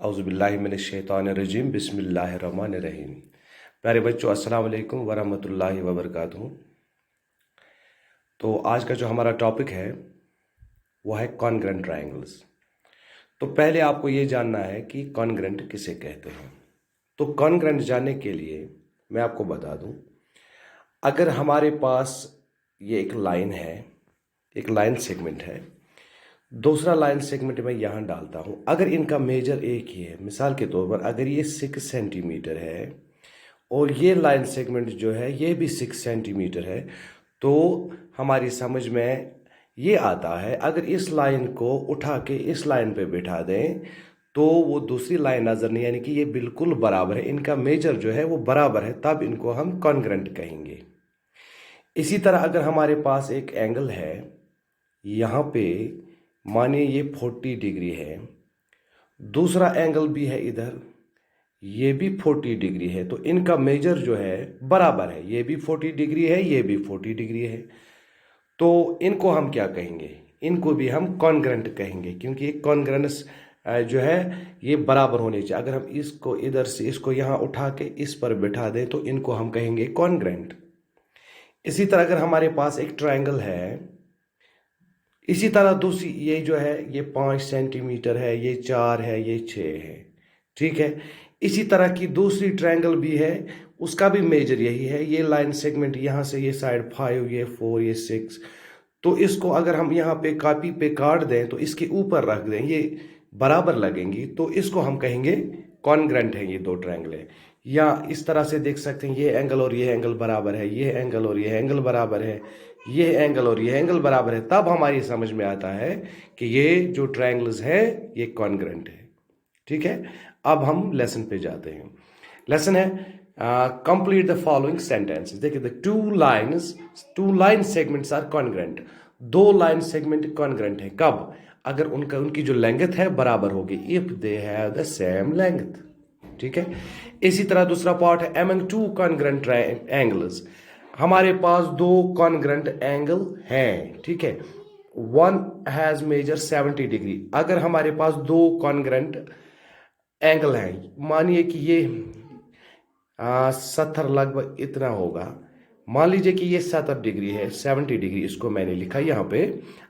औज़ुबिल्लाहिमिनश्शैतानिर्रजीम बिस्मिल्लाहिर्रहमानिर्रहीम। प्यारे बच्चों, अस्सलाम वालेकुम वरहमतुल्लाहि वबरकातुहू। तो आज का जो हमारा टॉपिक है वो है कॉन्ग्रेंट ट्रायंगल्स। तो पहले आपको ये जानना है कि कॉन्ग्रेंट किसे कहते हैं। तो कॉन्ग्रेंट जानने के लिए मैं आपको बता दूं, अगर हमारे पास ये एक लाइन है, एक लाइन सेगमेंट है, दूसरा लाइन सेगमेंट मैं यहाँ डालता हूँ, अगर इनका मेजर एक ही है, मिसाल के तौर पर अगर ये 6 सेंटीमीटर है और ये लाइन सेगमेंट जो है ये भी 6 सेंटीमीटर है, तो हमारी समझ में ये आता है अगर इस लाइन को उठा के इस लाइन पे बिठा दें तो वो दूसरी लाइन नज़र नहीं, यानी कि ये बिल्कुल बराबर है, इनका मेजर जो है वो बराबर है, तब इनको हम कॉन्ग्रेंट कहेंगे। इसी तरह अगर हमारे पास एक एंगल है, यहाँ पे मानिए ये 40 डिग्री है, दूसरा एंगल भी है इधर, ये भी 40 डिग्री है, तो इनका मेजर जो है बराबर है, ये भी 40 डिग्री है, ये भी 40 डिग्री है, तो इनको हम क्या कहेंगे? इनको भी हम कॉन्ग्रेंट कहेंगे, क्योंकि एक कॉन्ग्रेंस जो है ये बराबर होनी चाहिए। अगर हम इसको इधर से इसको यहाँ उठा के इस पर बिठा दें तो इनको हम कहेंगे कॉन्ग्रेंट। इसी तरह अगर हमारे पास एक ट्रायंगल है, इसी तरह दूसरी ये जो है ये 5 सेंटीमीटर है, ये 4 है, ये 6 है, ठीक है। इसी तरह की दूसरी ट्रायंगल भी है, उसका भी मेजर यही है, ये लाइन सेगमेंट यहाँ से ये साइड 5, ये 4, ये 6, तो इसको अगर हम यहाँ पे कॉपी पे काट दें तो इसके ऊपर रख दें, ये बराबर लगेंगी, तो इसको हम कहेंगे कॉन्ग्रेंट है ये दो ट्रायंगल। या इस तरह से देख सकते हैं, ये एंगल और ये एंगल बराबर है, ये एंगल और ये एंगल बराबर है, ये एंगल और ये एंगल बराबर है, तब हमारी समझ में आता है कि ये जो ट्रायंगल्स है ये कॉन्ग्रेंट है, ठीक है। अब हम लेसन पे जाते हैं। लेसन है कंप्लीट द फॉलोइंग सेंटेंसेस। देखिए, the two line segments are congruent. दो लाइन सेगमेंट कॉन्ग्रेंट है कब? अगर उनकी जो लेंथ है बराबर होगी, if they have the same length, ठीक है। इसी तरह दूसरा पार्ट है एमंग टू कॉन्ग्रेंट एंगल्स। हमारे पास दो कॉन्ग्रेंट एंगल हैं, ठीक है। One has measure 70 degree. अगर हमारे पास दो कॉन्ग्रेंट एंगल है, मानिए कि ये 70 लगभग इतना होगा, मान लीजिए कि ये 70 डिग्री है, 70 डिग्री इसको मैंने लिखा यहाँ पे।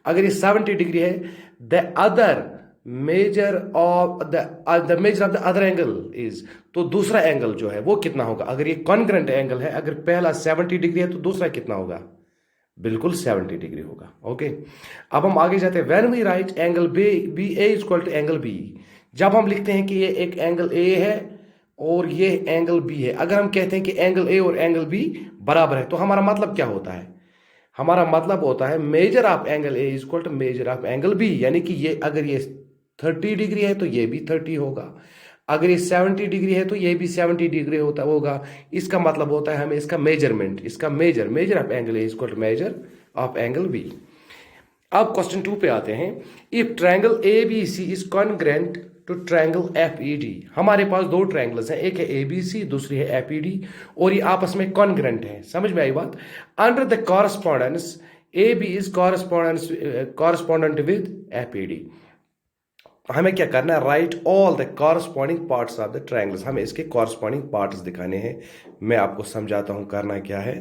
अगर ये 70 डिग्री है, the other measure of the measure of the other angle is, तो दूसरा एंगल जो है वो कितना होगा? अगर ये कॉन्ग्रेंट एंगल है, अगर पहला 70 डिग्री है तो दूसरा कितना होगा? बिल्कुल 70 डिग्री होगा। ओके, अब हम आगे जाते हैं। When we write angle B A is equal to angle B, जब हम लिखते हैं कि ये एक एंगल ए है और ये एंगल बी है, अगर हम कहते हैं कि एंगल ए और एंगल बी बराबर है, तो हमारा मतलब क्या होता है? हमारा मतलब होता है measure of angle A is equal to measure of angle B, यानी कि ये अगर ये 30 डिग्री है तो ये भी 30 होगा, अगर ये 70 डिग्री है तो ये भी 70 डिग्री होगा। इसका मतलब होता है हमें इसका मेजरमेंट, इसका measure of angle A is equal to measure of angle B. अब क्वेश्चन 2 पे आते हैं। If triangle A B C is congruent to triangle F E D. हमारे पास दो ट्रायंगल्स हैं, एक है ए बी सी, दूसरी है एफ ई डी, और ये आपस में कॉन्ग्रेंट है। समझ में आई बात? Under the correspondence A B is correspondent with F E D. हमें क्या करना है? Write all the corresponding parts of the triangles. हमें इसके कॉरस्पॉन्डिंग पार्ट्स दिखाने हैं। मैं आपको समझाता हूं करना क्या है।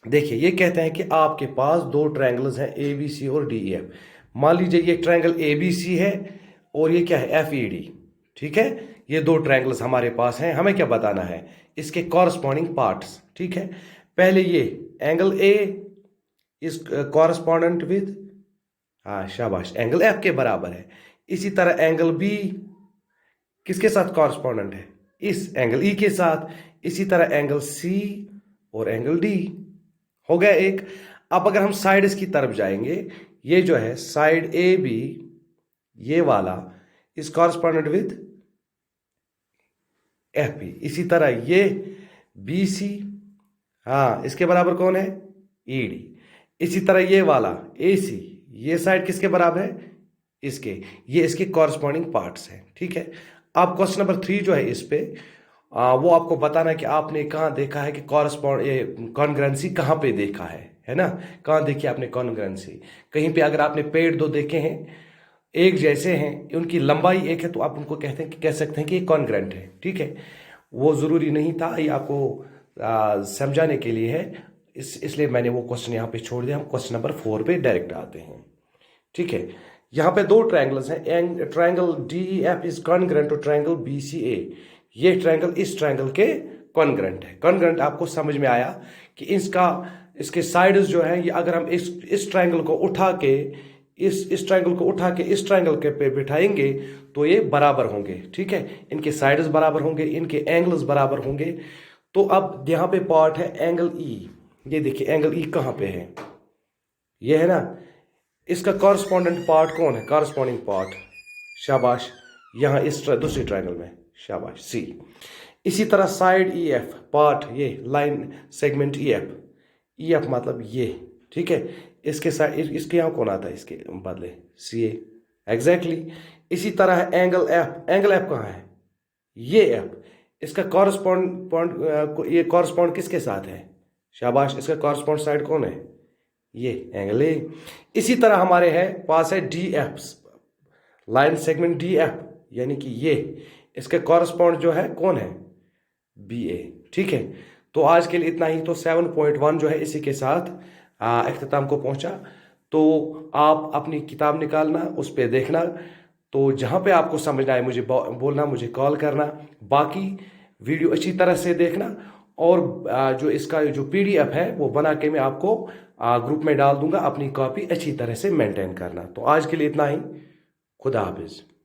देखिए, ये कहते हैं कि आपके पास दो ट्रायंगल्स हैं, ए बी सी और डी ई एफ। मान लीजिए ये ट्रायंगल ए बी सी है और ये क्या है? एफ ई डी, ठीक है। ये दो ट्रायंगल्स हमारे पास हैं। हमें क्या बताना है? इसके कॉरस्पॉन्डिंग पार्ट्स, ठीक है। पहले ये angle A is correspondent with, हाँ शाबाश, एंगल एफ के बराबर है। इसी तरह एंगल बी किसके साथ कॉरस्पॉन्डेंट है? इस एंगल ई के साथ। इसी तरह एंगल सी और एंगल डी हो गया एक। अब अगर हम साइड की तरफ जाएंगे, ये जो है साइड ए बी, ये वाला is correspondent with F B. इसी तरह ये बी सी, हाँ इसके बराबर कौन है? E D. इसी तरह ये वाला ए सी, ये साइड किसके बराबर है? इसके। ये इसके कॉरस्पॉन्डिंग पार्ट्स हैं, ठीक है। अब क्वेश्चन नंबर 3 जो है इस पे वो आपको बताना है कि आपने कहाँ देखा है कि कॉन्ग्रेंसी कहाँ पे देखा है ना? कहाँ देखी आपने कॉन्ग्रेंसी? कहीं पे अगर आपने पेड़ दो देखे हैं एक जैसे हैं, उनकी लंबाई एक है, तो आप उनको कहते हैं कि कह सकते हैं कि ये कॉन्ग्रेंट है। ठीक है, वो ज़रूरी नहीं था, ये आपको समझाने के लिए है, इसलिए मैंने वो क्वेश्चन यहाँ पे छोड़ दिया। हम क्वेश्चन नंबर 4 पे डायरेक्ट आते हैं। ठीक है, यहाँ पे दो ट्रायंगल्स हैं, triangle D E F is congruent to triangle B C A. ये ट्रायंगल इस ट्रायंगल के कॉन्ग्रेंट है। कॉन्ग्रेंट आपको समझ में आया कि इसके साइड्स जो है, ये अगर हम इस ट्रायंगल को उठा के इस ट्रायंगल को उठा के इस ट्रायंगल के पे बिठाएंगे तो ये बराबर होंगे। ठीक है, इनके साइड्स बराबर होंगे, इनके एंगल्स बराबर होंगे। तो अब यहाँ पे पार्ट है एंगल ई। ये देखिए एंगल ई कहाँ पे है, ये है ना। इसका कॉरस्पॉन्डेंट पार्ट कौन है, कॉरस्पॉन्डिंग पार्ट, शाबाश, यहाँ इस दूसरी ट्रायंगल में, शाबाश, सी। इसी तरह साइड ई एफ पार्ट, ये लाइन सेगमेंट ई एफ मतलब ये। ठीक है, इसके साइड, इसके यहाँ कौन आता है इसके बदले, सी ए, एग्जैक्टली। इसी तरह है एंगल एफ कहाँ है, ये एफ। इसका कॉरस्पॉन्ड ये कॉरस्पॉन्ड किसके साथ है, शाबाश, इसका कॉरस्पॉन्ड साइड कौन है, ये एंगल ए। इसी तरह हमारे है पास है D F, line segment D F, यानी कि ये, इसके कॉरस्पॉन्ड जो है कौन है, बी ए। ठीक है, तो आज के लिए इतना ही। तो 7.1 जो है इसी के साथ इख्तिताम को पहुंचा। तो आप अपनी किताब निकालना, उस पर देखना, तो जहाँ पे आपको समझना है मुझे बोलना, मुझे कॉल करना। बाकी वीडियो अच्छी तरह से देखना, और जो इसका जो पीडीएफ है वो बना के मैं आपको ग्रुप में डाल दूंगा। अपनी कॉपी अच्छी तरह से मेंटेन करना। तो आज के लिए इतना ही। खुदा हाफिज।